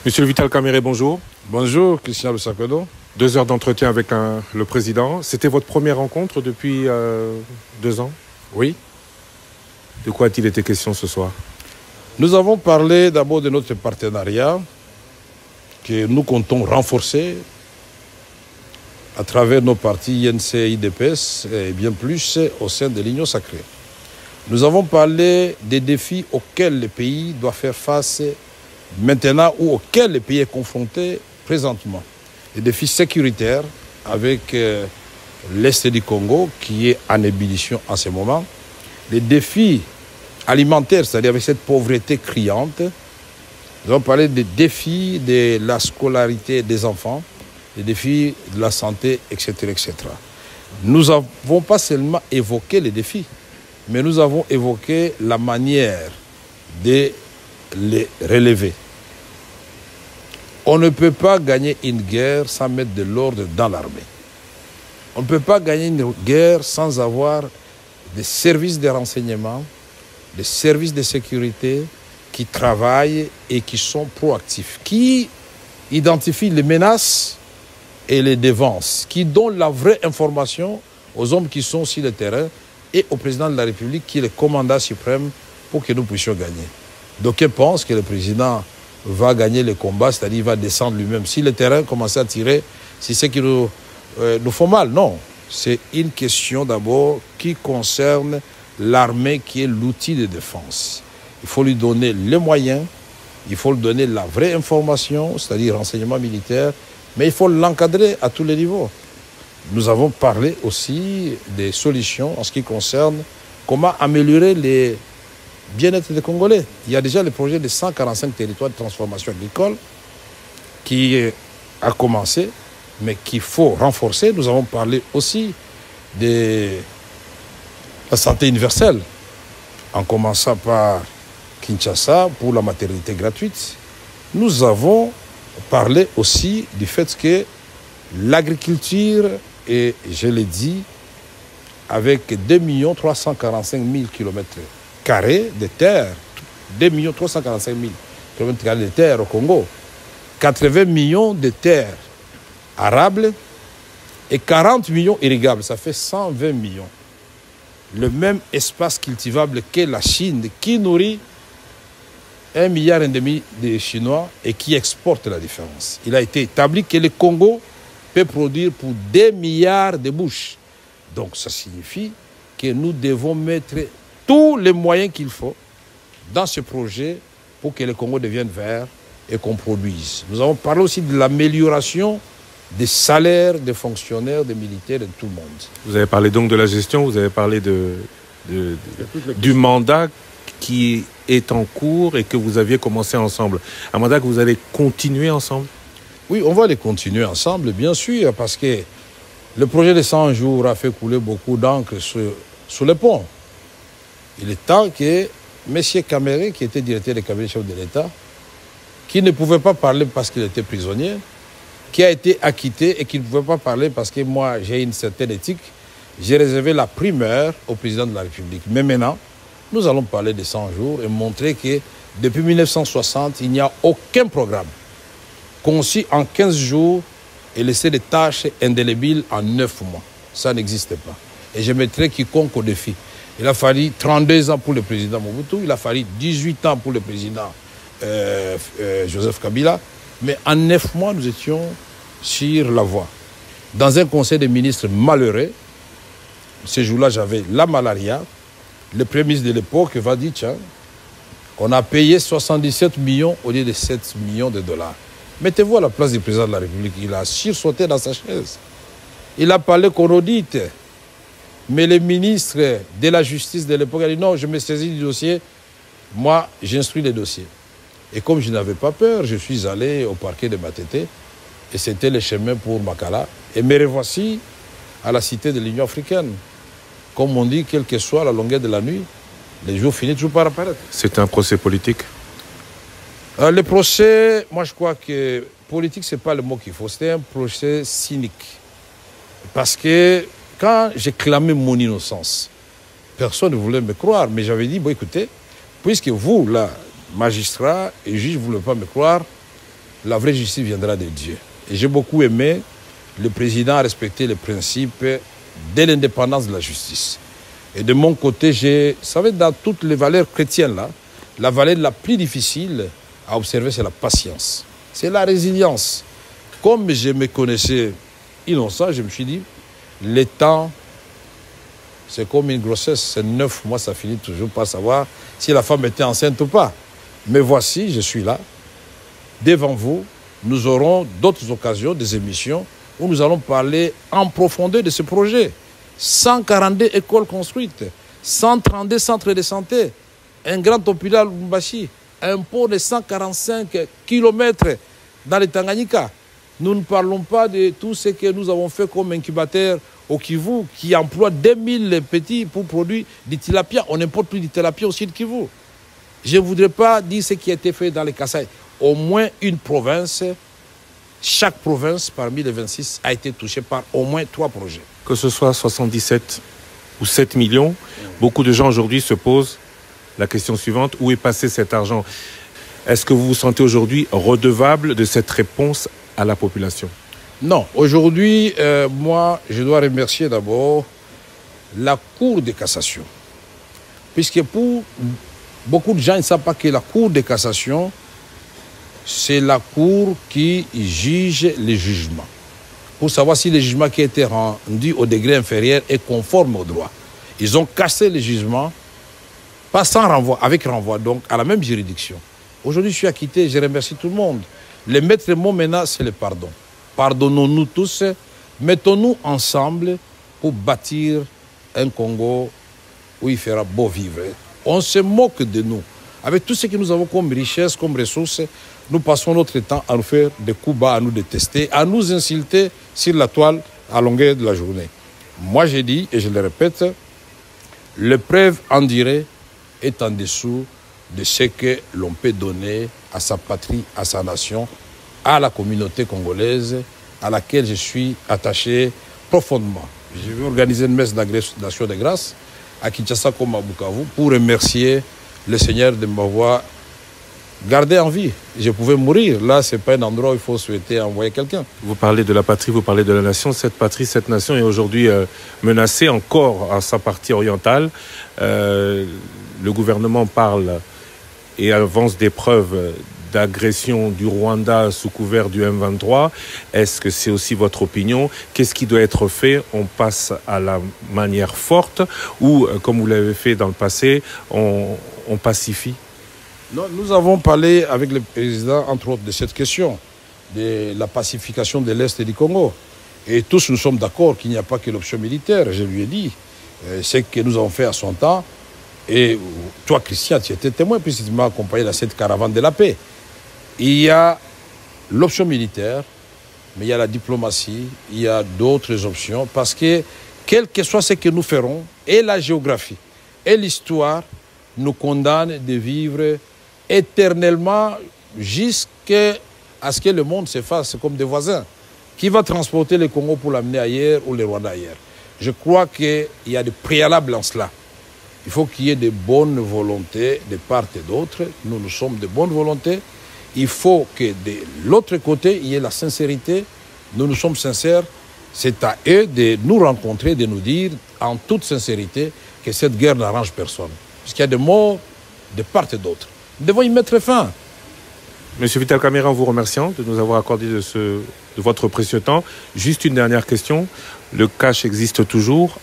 Monsieur le Vital Kamerhe, bonjour. Bonjour, Christian Lusakwedo. 2 heures d'entretien avec le président. C'était votre première rencontre depuis 2 ans? Oui. De quoi a-t-il été question ce soir? Nous avons parlé d'abord de notre partenariat que nous comptons renforcer à travers nos partis INC et IDPS et bien plus au sein de l'Union sacrée. Nous avons parlé des défis auxquels le pays doit faire face maintenant ou auxquels le pays est confronté présentement. Les défis sécuritaires avec l'Est du Congo qui est en ébullition en ce moment. Les défis alimentaires, c'est-à-dire avec cette pauvreté criante. Nous avons parlé des défis de la scolarité des enfants, des défis de la santé, etc., etc. Nous n'avons pas seulement évoqué les défis, mais nous avons évoqué la manière de les relever. On ne peut pas gagner une guerre sans mettre de l'ordre dans l'armée. On ne peut pas gagner une guerre sans avoir des services de renseignement, des services de sécurité qui travaillent et qui sont proactifs, qui identifient les menaces et les dévancent, qui donnent la vraie information aux hommes qui sont sur le terrain et au président de la République qui est le commandant suprême pour que nous puissions gagner. D'aucuns pensent que le président va gagner le combat, c'est-à-dire qu'il va descendre lui-même. Si le terrain commence à tirer, c'est ce qui nous fait mal. Non, c'est une question d'abord qui concerne l'armée qui est l'outil de défense. Il faut lui donner les moyens, il faut lui donner la vraie information, c'est-à-dire renseignement militaire, mais il faut l'encadrer à tous les niveaux. Nous avons parlé aussi des solutions en ce qui concerne comment améliorer les bien-être des Congolais. Il y a déjà le projet de 145 territoires de transformation agricole qui a commencé, mais qu'il faut renforcer. Nous avons parlé aussi de la santé universelle, en commençant par Kinshasa pour la maternité gratuite. Nous avons parlé aussi du fait que l'agriculture, et je l'ai dit, avec 2 345 000 km² de terre, 2 345 000 km² de terre au Congo, 80 millions de terres arables et 40 millions irrigables, ça fait 120 millions. Le même espace cultivable que la Chine, qui nourrit 1,5 milliard de Chinois et qui exporte la différence. Il a été établi que le Congo peut produire pour 2 milliards de bouches. Donc ça signifie que nous devons mettre tous les moyens qu'il faut dans ce projet pour que le Congo devienne vert et qu'on produise. Nous avons parlé aussi de l'amélioration des salaires des fonctionnaires, des militaires et de tout le monde. Vous avez parlé donc de la gestion, vous avez parlé du mandat qui est en cours et que vous aviez commencé ensemble. Un mandat que vous allez continuer ensemble? Oui, on va les continuer ensemble, bien sûr, parce que le projet de 100 jours a fait couler beaucoup d'encre sous le pont. Il est temps que M. Kamerhe, qui était directeur de cabinet chef de l'État, qui ne pouvait pas parler parce qu'il était prisonnier, qui a été acquitté et qui ne pouvait pas parler parce que moi, j'ai une certaine éthique, j'ai réservé la primeur au président de la République. Mais maintenant, nous allons parler de 100 jours et montrer que depuis 1960, il n'y a aucun programme conçu en 15 jours et laisser des tâches indélébiles en 9 mois. Ça n'existe pas. Et je mettrai quiconque au défi. Il a fallu 32 ans pour le président Mobutu, il a fallu 18 ans pour le président Joseph Kabila, mais en 9 mois, nous étions sur la voie. Dans un conseil des ministres malheureux, ce jour-là, j'avais la malaria. Le premier ministre de l'époque va dire, tiens, on a payé 77 millions au lieu de 7 millions de dollars. Mettez-vous à la place du président de la République. Il a sursauté dans sa chaise. Il a parlé qu'on audite. Mais le ministre de la Justice de l'époque a dit, non, je me saisis du dossier. Moi, j'instruis les dossiers. Et comme je n'avais pas peur, je suis allé au parquet de Matete. Et c'était le chemin pour Makala. Et me revoici à la cité de l'Union africaine. Comme on dit, quelle que soit la longueur de la nuit, les jours finissent toujours par apparaître. C'est un procès politique? Le procès, moi je crois que politique, ce n'est pas le mot qu'il faut. C'était un procès cynique. Parce que quand j'ai clamé mon innocence, personne ne voulait me croire. Mais j'avais dit, bon écoutez, puisque vous, là, magistrat et juge, vous ne voulez pas me croire, la vraie justice viendra de Dieu. Et j'ai beaucoup aimé, le président a respecté les principes de l'indépendance de la justice. Et de mon côté, vous savez, dans toutes les valeurs chrétiennes, là, la valeur la plus difficile à observer, c'est la patience. C'est la résilience. Comme je me connaissais innocent, je me suis dit, le temps, c'est comme une grossesse, c'est 9 mois, ça finit toujours par savoir si la femme était enceinte ou pas. Mais voici, je suis là, devant vous, nous aurons d'autres occasions, des émissions, où nous allons parler en profondeur de ce projet. 142 écoles construites, 132 centres de santé, un grand hôpital Lumbashi, un pont de 145 km dans le Tanganyika. Nous ne parlons pas de tout ce que nous avons fait comme incubateur au Kivu, qui emploie 2000 petits pour produire du tilapia. On n'importe plus du tilapia au sud Kivu. Je ne voudrais pas dire ce qui a été fait dans les Kasaï. Au moins une province, chaque province parmi les 26 a été touchée par au moins 3 projets. Que ce soit 77 ou 7 millions, beaucoup de gens aujourd'hui se posent la question suivante, où est passé cet argent? Est-ce que vous vous sentez aujourd'hui redevable de cette réponse à la population? Non, aujourd'hui, moi, je dois remercier d'abord la Cour de cassation. Puisque pour beaucoup de gens, ils ne savent pas que la Cour de cassation, c'est la Cour qui juge les jugements. Pour savoir si le jugement qui a été rendu au degré inférieur est conforme au droit. Ils ont cassé le jugement, pas sans renvoi, avec renvoi, donc à la même juridiction. Aujourd'hui, je suis acquitté, je remercie tout le monde. Le maître mot maintenant, c'est le pardon. Pardonnons-nous tous, mettons-nous ensemble pour bâtir un Congo où il fera beau vivre. On se moque de nous. Avec tout ce que nous avons comme richesse, comme ressources, nous passons notre temps à nous faire des coups bas, à nous détester, à nous insulter sur la toile à longueur de la journée. Moi, j'ai dit, et je le répète, l'épreuve endurée est en dessous de ce que l'on peut donner à sa patrie, à sa nation, à la communauté congolaise à laquelle je suis attaché profondément. Je vais organiser une messe d'action de grâce à Kinshasa comme à Bukavu pour remercier le Seigneur de m'avoir gardé en vie. Je pouvais mourir. Là, ce n'est pas un endroit où il faut souhaiter envoyer quelqu'un. Vous parlez de la patrie, vous parlez de la nation. Cette patrie, cette nation est aujourd'hui menacée encore à sa partie orientale. Le gouvernement parle et avance des preuves d'agression du Rwanda sous couvert du M23. Est-ce que c'est aussi votre opinion? Qu'est-ce qui doit être fait? On passe à la manière forte ou, comme vous l'avez fait dans le passé, on pacifie? Non, nous avons parlé avec le président, entre autres, de cette question, de la pacification de l'Est du Congo. Et tous nous sommes d'accord qu'il n'y a pas que l'option militaire. Je lui ai dit, ce que nous avons fait à son temps. Et toi, Christian, tu étais témoin, puisque tu m'as accompagné dans cette caravane de la paix. Il y a l'option militaire, mais il y a la diplomatie, il y a d'autres options, parce que, quel que soit ce que nous ferons, et la géographie, et l'histoire, nous condamnent de vivre éternellement jusqu'à ce que le monde se fasse comme des voisins. Qui va transporter le Congo pour l'amener ailleurs ou le Rwanda ailleurs? Je crois qu'il y a des préalables en cela. Il faut qu'il y ait de bonnes volontés de part et d'autre. Nous sommes de bonne volonté. Il faut que de l'autre côté, il y ait la sincérité. Nous sommes sincères. C'est à eux de nous rencontrer, de nous dire en toute sincérité que cette guerre n'arrange personne. Parce qu'il y a des morts de part et d'autre. Nous devons y mettre fin. Monsieur Vital Kamerhe, en vous remerciant de nous avoir accordé de votre précieux temps. Juste une dernière question. Le cash existe toujours,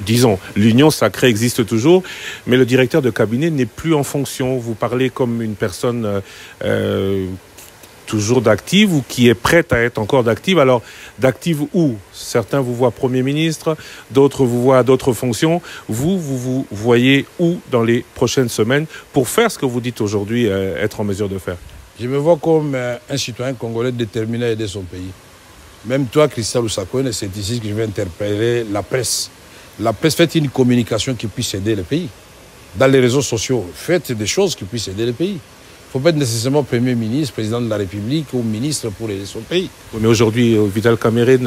disons, l'union sacrée existe toujours, mais le directeur de cabinet n'est plus en fonction. Vous parlez comme une personne toujours d'active ou qui est prête à être encore d'active. Alors, d'active où? Certains vous voient Premier ministre, d'autres vous voient à d'autres fonctions. Vous voyez où dans les prochaines semaines pour faire ce que vous dites aujourd'hui être en mesure de faire? Je me vois comme un citoyen congolais déterminé à aider son pays. Même toi, Christian Lusakone, c'est ici que je vais interpeller la presse. La presse, fait une communication qui puisse aider le pays. Dans les réseaux sociaux, faites des choses qui puissent aider le pays. Il ne faut pas être nécessairement Premier ministre, Président de la République ou ministre pour aider son pays. Oui, mais aujourd'hui, Vital Kamerhe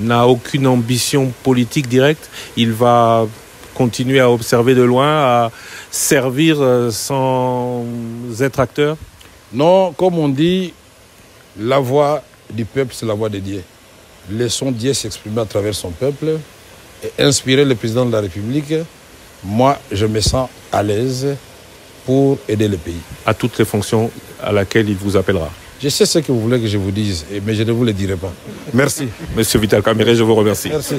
n'a aucune ambition politique directe. Il va continuer à observer de loin, à servir sans être acteur. Non, comme on dit, la voix du peuple, c'est la voix de Dieu. Laissons Dieu s'exprimer à travers son peuple et inspirer le président de la République. Moi, je me sens à l'aise pour aider le pays. À toutes les fonctions à laquelle il vous appellera. Je sais ce que vous voulez que je vous dise, mais je ne vous le dirai pas. Merci. Monsieur Vital Kamerhe, je vous remercie. Merci.